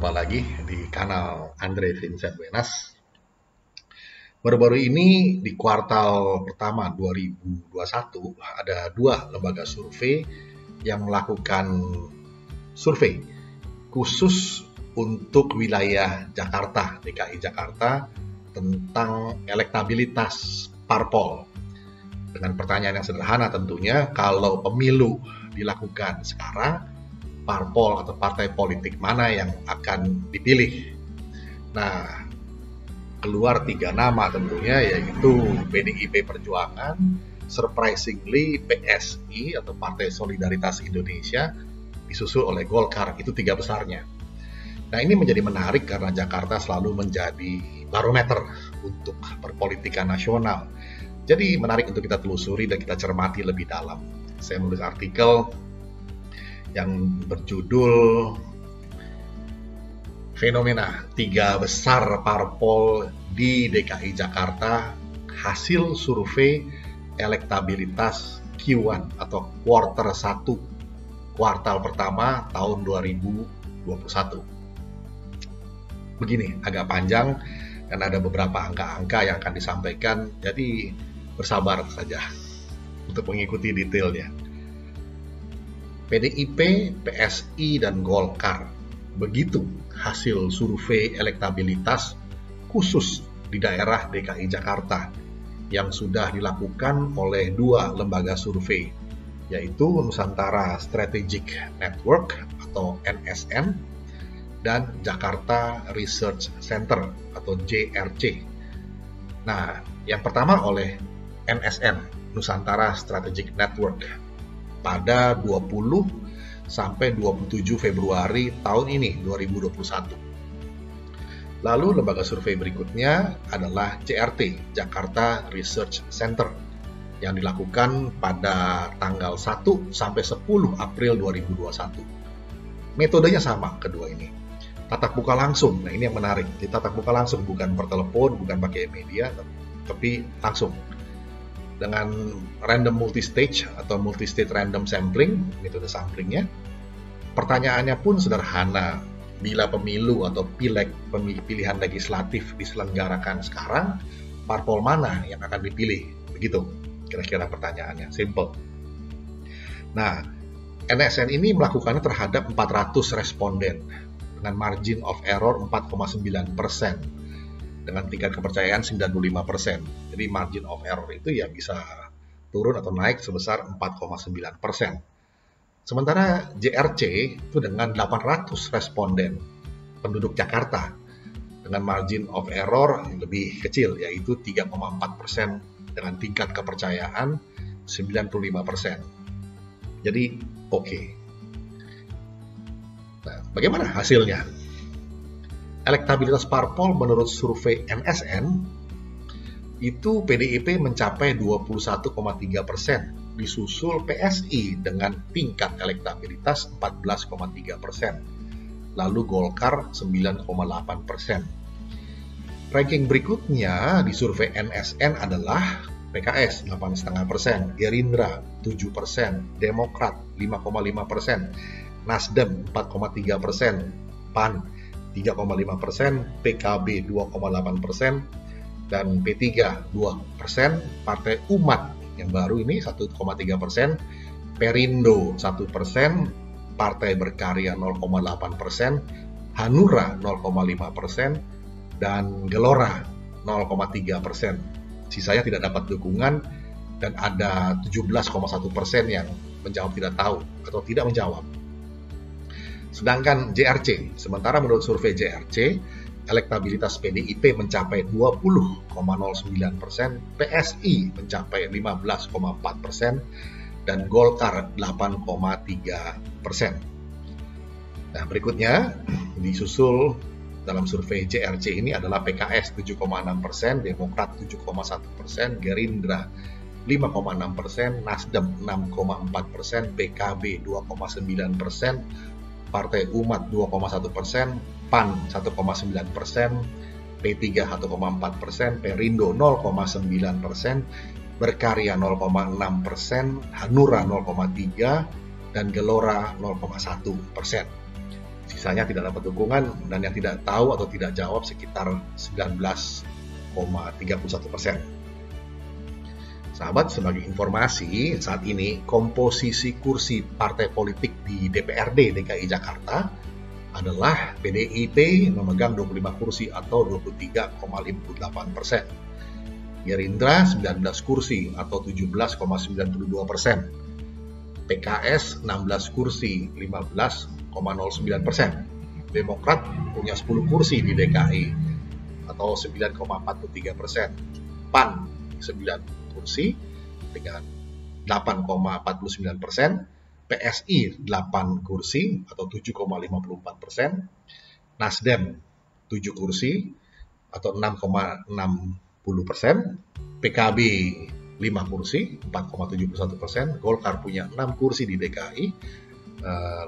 Jumpa lagi di kanal Andre Vincent Wenas. Baru-baru ini di kuartal pertama 2021 ada dua lembaga survei yang melakukan survei khusus untuk wilayah Jakarta, DKI Jakarta, tentang elektabilitas parpol. Dengan pertanyaan yang sederhana tentunya, kalau pemilu dilakukan sekarang, parpol atau partai politik mana yang akan dipilih. Nah, keluar 3 nama tentunya, yaitu PDIP Perjuangan, surprisingly PSI atau Partai Solidaritas Indonesia, disusul oleh Golkar. Itu 3 besarnya. Nah, ini menjadi menarik karena Jakarta selalu menjadi barometer untuk perpolitikan nasional. Jadi menarik untuk kita telusuri dan kita cermati lebih dalam. Saya menulis artikel yang berjudul Fenomena 3 besar parpol di DKI Jakarta, hasil survei elektabilitas Q1 atau kuartal 1, kuartal pertama tahun 2021. Begini, agak panjang dan ada beberapa angka-angka yang akan disampaikan, jadi bersabar saja untuk mengikuti detailnya. PDIP, PSI, dan Golkar. Begitu hasil survei elektabilitas khusus di daerah DKI Jakarta yang sudah dilakukan oleh 2 lembaga survei, yaitu Nusantara Strategic Network atau NSN dan Jakarta Research Center atau JRC. Nah, yang pertama oleh NSN, Nusantara Strategic Network, pada 20 sampai 27 Februari tahun ini 2021. Lalu lembaga survei berikutnya adalah JRT, Jakarta Research Center, yang dilakukan pada tanggal 1 sampai 10 April 2021. Metodenya sama kedua ini. Tatap muka langsung. Nah, ini yang menarik. Di tatap muka langsung, bukan per telepon, bukan pakai media, tapi langsung. Dengan random multistage atau multistage random sampling, metode samplingnya. Pertanyaannya pun sederhana. Bila pemilu atau pileg, pilihan legislatif diselenggarakan sekarang, parpol mana yang akan dipilih? Begitu kira-kira pertanyaannya, simple. Nah, NSN ini melakukannya terhadap 400 responden dengan margin of error 4,9%. dengan tingkat kepercayaan 95%. Jadi margin of error itu ya bisa turun atau naik sebesar 4,9%. Sementara JRC itu dengan 800 responden penduduk Jakarta dengan margin of error yang lebih kecil, yaitu 3,4% dengan tingkat kepercayaan 95%. Jadi oke. Nah, bagaimana hasilnya? Elektabilitas parpol menurut survei NSN itu PDIP mencapai 21,3%, disusul PSI dengan tingkat elektabilitas 14,3%, lalu Golkar 9,8%. Ranking berikutnya di survei NSN adalah PKS 8,5%, Gerindra 7%, Demokrat 5,5%, Nasdem 4,3%, PAN 3,5%, PKB 2,8%, dan P3 2%, Partai Umat yang baru ini 1,3%, Perindo 1%, Partai Berkarya 0,8%, Hanura 0,5%, dan Gelora 0,3%. Sisanya tidak dapat dukungan dan ada 17,1% yang menjawab tidak tahu atau tidak menjawab. Sedangkan JRC, sementara menurut survei JRC, elektabilitas PDIP mencapai 20,09%, PSI mencapai 15,4%, dan Golkar 8,3%. Nah, berikutnya disusul dalam survei JRC ini adalah PKS 7,6%, Demokrat 7,1%, Gerindra 5,6%, Nasdem 6,4%, PKB 2,9%, Partai Umat 2,1%, PAN 1,9%, P3 1,4%, Perindo 0,9%, Berkarya 0,6%, Hanura 0,3%, dan Gelora 0,1%. sisanya tidak dapat dukungan, dan yang tidak tahu atau tidak jawab sekitar 19,31%. Sahabat, sebagai informasi, saat ini komposisi kursi partai politik di DPRD DKI Jakarta adalah PDIP memegang 25 kursi atau 23,58%, Gerindra 19 kursi atau 17,92%, PKS 16 kursi 15,09%, Demokrat punya 10 kursi di DKI atau 9,43%, PAN 9 kursi dengan 8,49%, PSI 8 kursi atau 7,54%, Nasdem 7 kursi atau 6,60%, PKB 5 kursi 4,71%, Golkar punya 6 kursi di DKI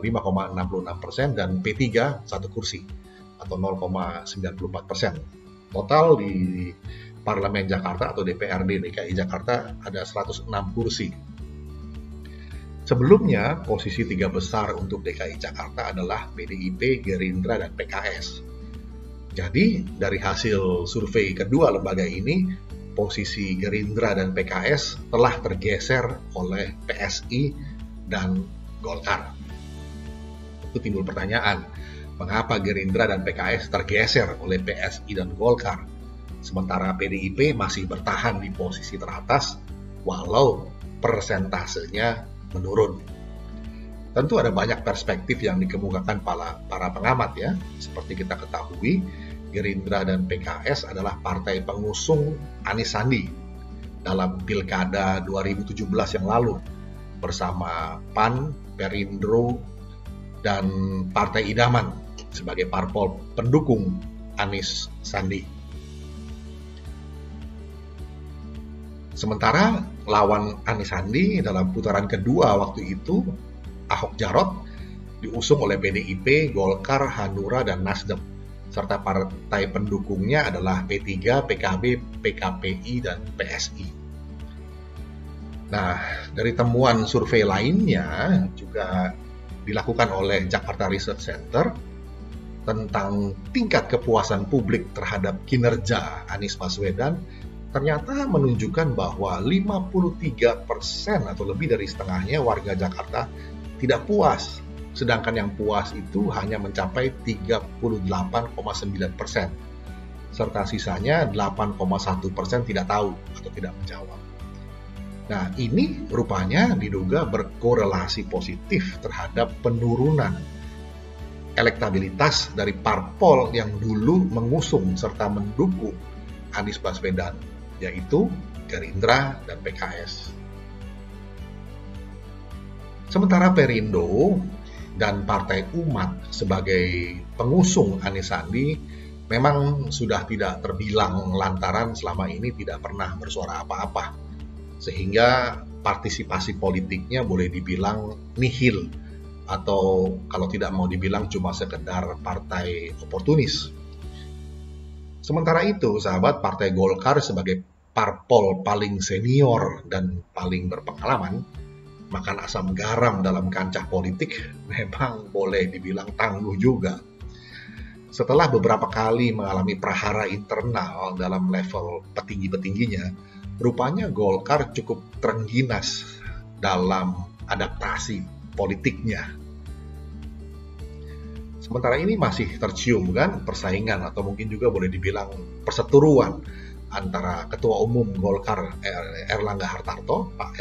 5,66%, dan P3 1 kursi atau 0,94%. Total di Parlemen Jakarta atau DPRD DKI Jakarta ada 106 kursi. Sebelumnya, posisi 3 besar untuk DKI Jakarta adalah PDIP, Gerindra, dan PKS. Jadi, dari hasil survei kedua lembaga ini, posisi Gerindra dan PKS telah tergeser oleh PSI dan Golkar. Itu timbul pertanyaan, mengapa Gerindra dan PKS tergeser oleh PSI dan Golkar, sementara PDIP masih bertahan di posisi teratas walau persentasenya menurun. Tentu ada banyak perspektif yang dikemukakan para pengamat ya. Seperti kita ketahui, Gerindra dan PKS adalah partai pengusung Anies Sandi dalam Pilkada 2017 yang lalu bersama PAN, Perindro, dan Partai Idaman sebagai parpol pendukung Anies Sandi. Sementara lawan Anies Sandi dalam putaran kedua waktu itu, Ahok Jarot, diusung oleh PDIP, Golkar, Hanura, dan Nasdem, serta partai pendukungnya adalah P3, PKB, PKPI, dan PSI. Nah, dari temuan survei lainnya juga dilakukan oleh Jakarta Research Center tentang tingkat kepuasan publik terhadap kinerja Anies Baswedan, ternyata menunjukkan bahwa 53% atau lebih dari setengahnya warga Jakarta tidak puas, sedangkan yang puas itu hanya mencapai 38,9%, serta sisanya 8,1% tidak tahu atau tidak menjawab. Nah, ini rupanya diduga berkorelasi positif terhadap penurunan elektabilitas dari parpol yang dulu mengusung serta mendukung Anies Baswedan, yaitu Gerindra dan PKS. Sementara Perindo dan Partai Umat sebagai pengusung Anies Sandi memang sudah tidak terbilang lantaran selama ini tidak pernah bersuara apa-apa, sehingga partisipasi politiknya boleh dibilang nihil, atau kalau tidak mau dibilang cuma sekedar partai oportunis. Sementara itu, sahabat, Partai Golkar sebagai parpol paling senior dan paling berpengalaman, makan asam garam dalam kancah politik memang boleh dibilang tangguh juga. Setelah beberapa kali mengalami prahara internal dalam level petinggi-petingginya, rupanya Golkar cukup terengginas dalam adaptasi politiknya. Sementara ini masih tercium kan persaingan atau mungkin juga boleh dibilang perseteruan antara Ketua Umum Golkar Pak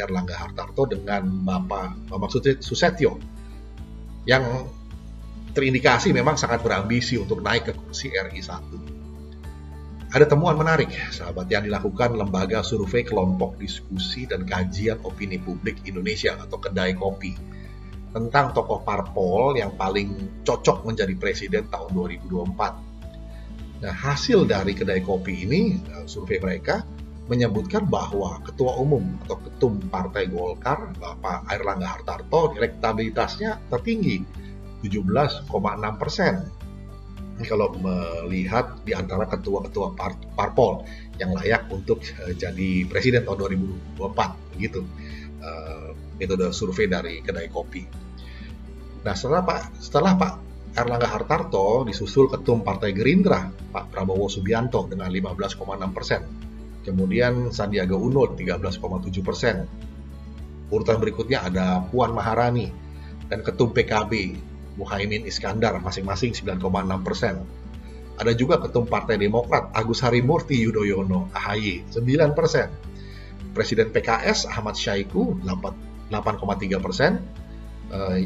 Erlangga Hartarto dengan Bapak Bambang Susatyo yang terindikasi memang sangat berambisi untuk naik ke kursi RI 1. Ada temuan menarik, sahabat, yang dilakukan Lembaga Survei Kelompok Diskusi dan Kajian Opini Publik Indonesia atau Kedai Kopi tentang tokoh parpol yang paling cocok menjadi presiden tahun 2024. Nah, hasil dari Kedai Kopi ini, survei mereka menyebutkan bahwa Ketua Umum atau Ketum Partai Golkar, Bapak Erlangga Hartarto, elektabilitasnya tertinggi, 17,6%. Kalau melihat di antara ketua-ketua parpol yang layak untuk jadi presiden tahun 2024, begitu metode survei dari Kedai Kopi. Nah, setelah Pak Erlangga Hartarto disusul Ketum Partai Gerindra, Pak Prabowo Subianto dengan 15,6%. Kemudian Sandiaga Uno 13,7%. Urutan berikutnya ada Puan Maharani dan Ketum PKB, Muhaimin Iskandar masing-masing 9,6%. Ada juga Ketum Partai Demokrat Agus Harimurti Yudhoyono AHY 9%. Presiden PKS Ahmad Syaiqo 8,3%.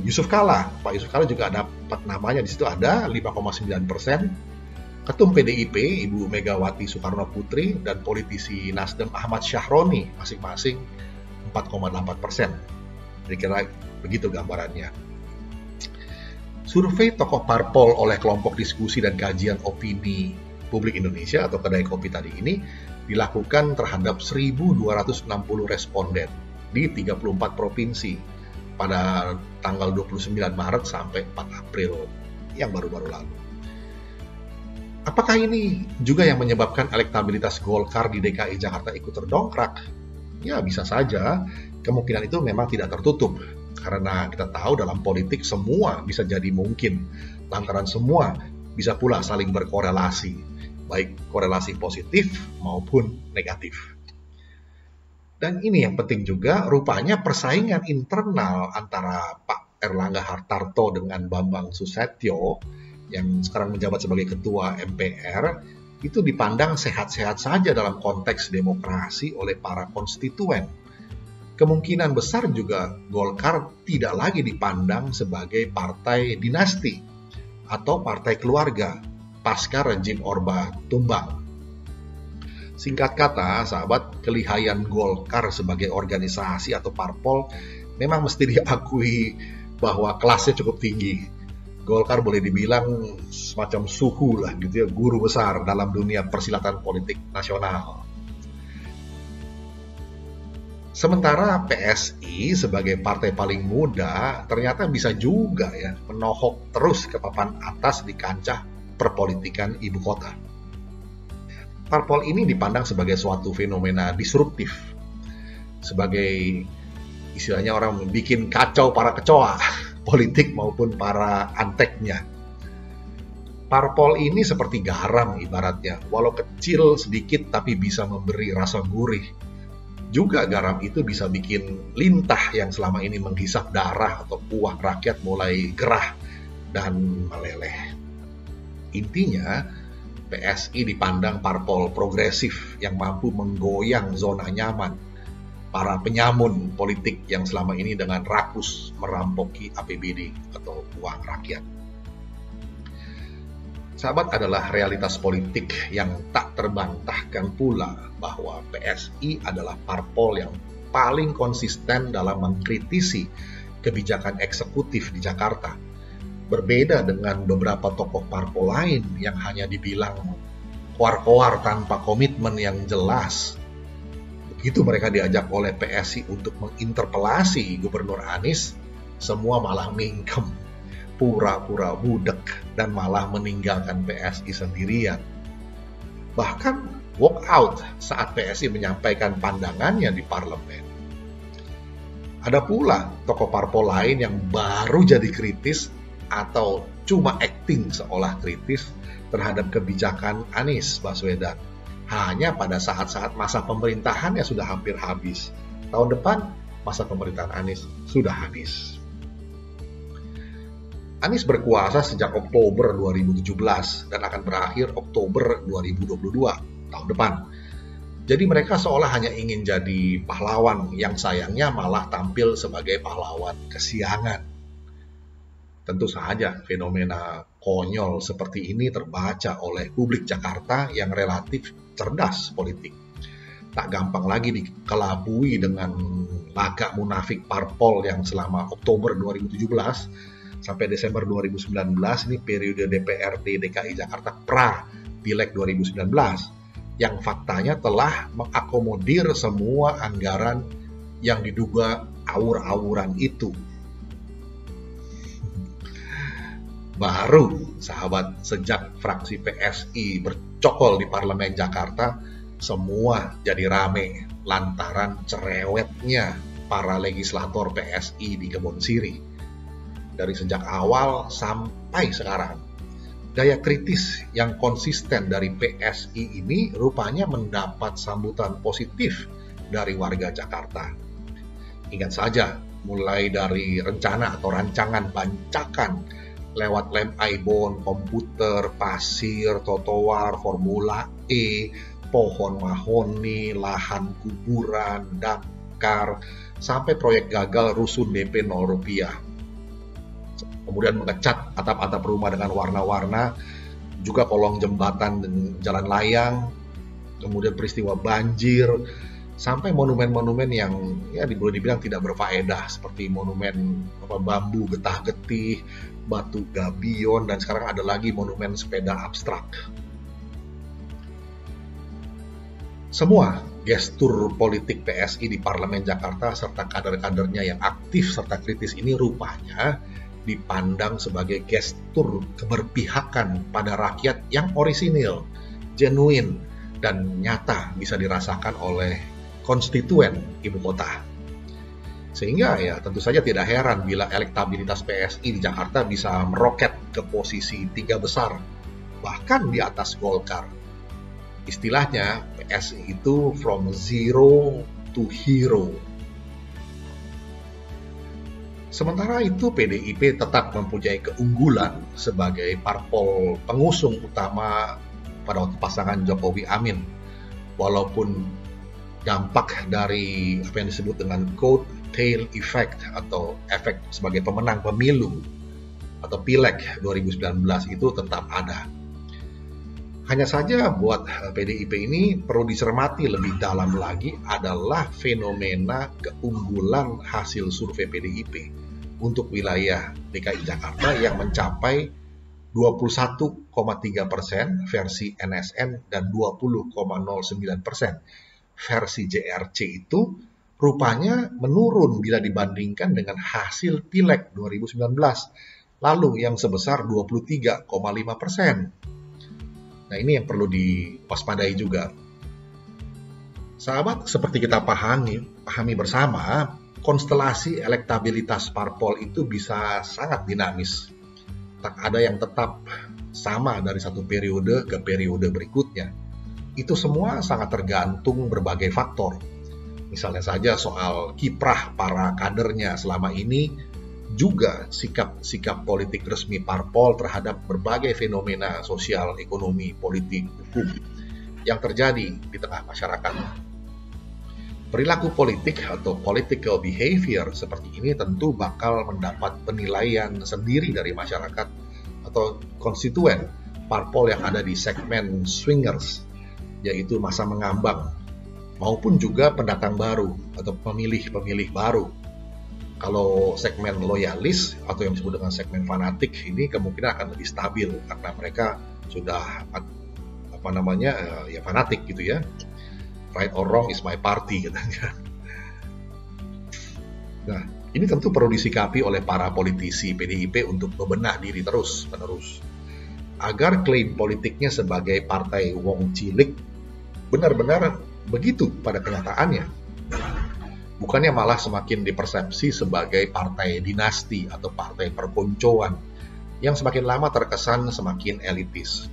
Yusuf Kala, Pak Yusuf Kala juga dapat namanya di situ, ada 5,9%. Ketum PDIP Ibu Megawati Soekarno Putri dan politisi Nasdem Ahmad Syahroni masing-masing 4,8%. Kira-kira begitu gambarannya. Survei tokoh parpol oleh kelompok diskusi dan kajian opini publik Indonesia atau kedai kopi tadi ini dilakukan terhadap 1.260 responden di 34 provinsi pada tanggal 29 Maret sampai 4 April yang baru-baru lalu. Apakah ini juga yang menyebabkan elektabilitas Golkar di DKI Jakarta ikut terdongkrak? Ya, bisa saja. Kemungkinan itu memang tidak tertutup. Karena kita tahu dalam politik semua bisa jadi mungkin. Lantaran semua bisa pula saling berkorelasi. Baik korelasi positif maupun negatif. Dan ini yang penting juga, rupanya persaingan internal antara Pak Erlangga Hartarto dengan Bambang Susetio yang sekarang menjabat sebagai Ketua MPR itu dipandang sehat-sehat saja dalam konteks demokrasi oleh para konstituen. Kemungkinan besar juga Golkar tidak lagi dipandang sebagai partai dinasti atau partai keluarga pasca rejim Orba tumbang. Singkat kata, sahabat, kelihayan Golkar sebagai organisasi atau parpol memang mesti diakui bahwa kelasnya cukup tinggi. Golkar boleh dibilang semacam suhu lah gitu ya, guru besar dalam dunia persilatan politik nasional. Sementara PSI sebagai partai paling muda ternyata bisa juga ya menohok terus ke papan atas di kancah perpolitikan ibu kota. Parpol ini dipandang sebagai suatu fenomena disruptif, sebagai istilahnya orang bikin kacau para kecoa politik maupun para anteknya. Parpol ini seperti garam ibaratnya, walau kecil sedikit tapi bisa memberi rasa gurih. Juga garam itu bisa bikin lintah yang selama ini menghisap darah atau uang rakyat mulai gerah dan meleleh. Intinya, PSI dipandang parpol progresif yang mampu menggoyang zona nyaman para penyamun politik yang selama ini dengan rakus merampoki APBD atau uang rakyat. Sahabat, adalah realitas politik yang tak terbantahkan pula bahwa PSI adalah parpol yang paling konsisten dalam mengkritisi kebijakan eksekutif di Jakarta. Berbeda dengan beberapa tokoh parpol lain yang hanya dibilang koar-koar tanpa komitmen yang jelas. Begitu mereka diajak oleh PSI untuk menginterpelasi Gubernur Anies, semua malah mingkem, pura-pura budek, dan malah meninggalkan PSI sendirian. Bahkan walk out saat PSI menyampaikan pandangannya di parlemen. Ada pula tokoh parpol lain yang baru jadi kritis atau cuma acting seolah kritis terhadap kebijakan Anies Baswedan hanya pada saat-saat masa pemerintahannya sudah hampir habis. Tahun depan masa pemerintahan Anies sudah habis. Anies berkuasa sejak Oktober 2017 dan akan berakhir Oktober 2022 tahun depan. Jadi mereka seolah hanya ingin jadi pahlawan yang sayangnya malah tampil sebagai pahlawan kesiangan. Tentu saja fenomena konyol seperti ini terbaca oleh publik Jakarta yang relatif cerdas politik. Tak gampang lagi dikelabui dengan lagak munafik parpol yang selama Oktober 2017 sampai Desember 2019 ini periode DPRD DKI Jakarta pra Pileg 2019 yang faktanya telah mengakomodir semua anggaran yang diduga awur-awuran itu. Baru, sahabat, sejak fraksi PSI bercokol di Parlemen Jakarta, semua jadi rame lantaran cerewetnya para legislator PSI di Kebon Sirih. dari sejak awal sampai sekarang. Daya kritis yang konsisten dari PSI ini rupanya mendapat sambutan positif dari warga Jakarta. Ingat saja, mulai dari rencana atau rancangan bancakan lewat lem ibon, komputer, pasir, trotoar, Formula E, pohon mahoni, lahan kuburan, damkar, sampai proyek gagal rusun DP 0 rupiah. Kemudian mengecat atap-atap rumah dengan warna-warna, juga kolong jembatan dan jalan layang, kemudian peristiwa banjir, sampai monumen-monumen yang ya boleh dibilang tidak berfaedah, seperti monumen bambu getah-getih, batu gabion, dan sekarang ada lagi monumen sepeda abstrak. Semua gestur politik PSI di Parlemen Jakarta serta kader-kadernya yang aktif serta kritis ini rupanya dipandang sebagai gestur keberpihakan pada rakyat yang orisinil, genuine, dan nyata bisa dirasakan oleh konstituen ibu kota. Sehingga ya tentu saja tidak heran bila elektabilitas PSI di Jakarta bisa meroket ke posisi 3 besar, bahkan di atas Golkar. Istilahnya PSI itu from zero to hero. Sementara itu PDIP tetap mempunyai keunggulan sebagai parpol pengusung utama pada waktu pasangan Jokowi Amin. Walaupun dampak dari apa yang disebut dengan coat tail effect atau efek sebagai pemenang pemilu atau pileg 2019 itu tetap ada. Hanya saja buat PDIP ini perlu dicermati lebih dalam lagi adalah fenomena keunggulan hasil survei PDIP untuk wilayah DKI Jakarta yang mencapai 21,3% versi NSN dan 20,09% versi JRC itu rupanya menurun bila dibandingkan dengan hasil pileg 2019 lalu yang sebesar 23,5%. Nah, ini yang perlu diwaspadai juga. Sahabat, seperti kita pahami bersama, konstelasi elektabilitas parpol itu bisa sangat dinamis. Tak ada yang tetap sama dari satu periode ke periode berikutnya. Itu semua sangat tergantung berbagai faktor. Misalnya saja soal kiprah para kadernya selama ini, juga sikap politik resmi parpol terhadap berbagai fenomena sosial, ekonomi, politik, hukum yang terjadi di tengah masyarakat. Perilaku politik atau political behavior seperti ini tentu bakal mendapat penilaian sendiri dari masyarakat atau konstituen parpol yang ada di segmen swingers, yaitu masa mengambang, maupun juga pendatang baru atau pemilih-pemilih baru. Kalau segmen loyalis atau yang disebut dengan segmen fanatik ini kemungkinan akan lebih stabil karena mereka sudah ya fanatik gitu ya. Right or wrong is my party katanya. Nah, ini tentu perlu disikapi oleh para politisi PDIP untuk membenah diri terus-menerus agar klaim politiknya sebagai partai wong cilik benar-benar begitu pada kenyataannya. Bukannya malah semakin dipersepsi sebagai partai dinasti atau partai perkoncoan yang semakin lama terkesan semakin elitis.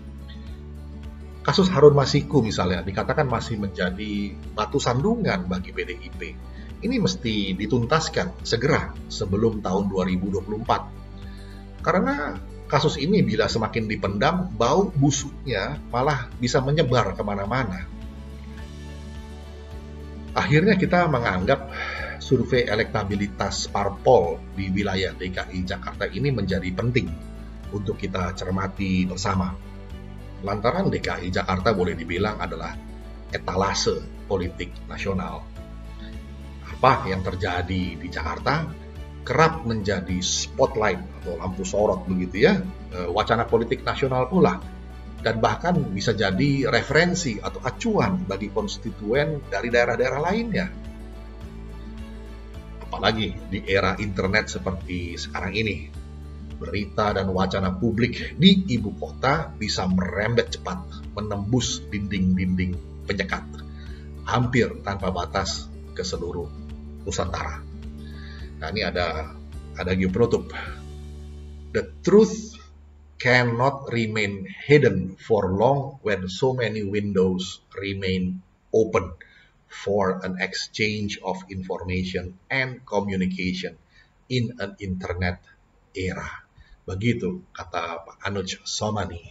Kasus Harun Masiku misalnya dikatakan masih menjadi batu sandungan bagi PDIP. Ini mesti dituntaskan segera sebelum tahun 2024. Karena kasus ini bila semakin dipendam, bau busuknya malah bisa menyebar kemana-mana. Akhirnya kita menganggap survei elektabilitas parpol di wilayah DKI Jakarta ini menjadi penting untuk kita cermati bersama. Lantaran DKI Jakarta boleh dibilang adalah etalase politik nasional. Apa yang terjadi di Jakarta kerap menjadi spotlight atau lampu sorot begitu ya, wacana politik nasional pula. Dan bahkan bisa jadi referensi atau acuan bagi konstituen dari daerah-daerah lainnya. Apalagi di era internet seperti sekarang ini, berita dan wacana publik di ibu kota bisa merembet cepat, menembus dinding-dinding penyekat, hampir tanpa batas ke seluruh Nusantara. Nah, ini ada geopenutup. The truth cannot remain hidden for long when so many windows remain open for an exchange of information and communication in an internet era. Begitu kata Pak Anuj Somani.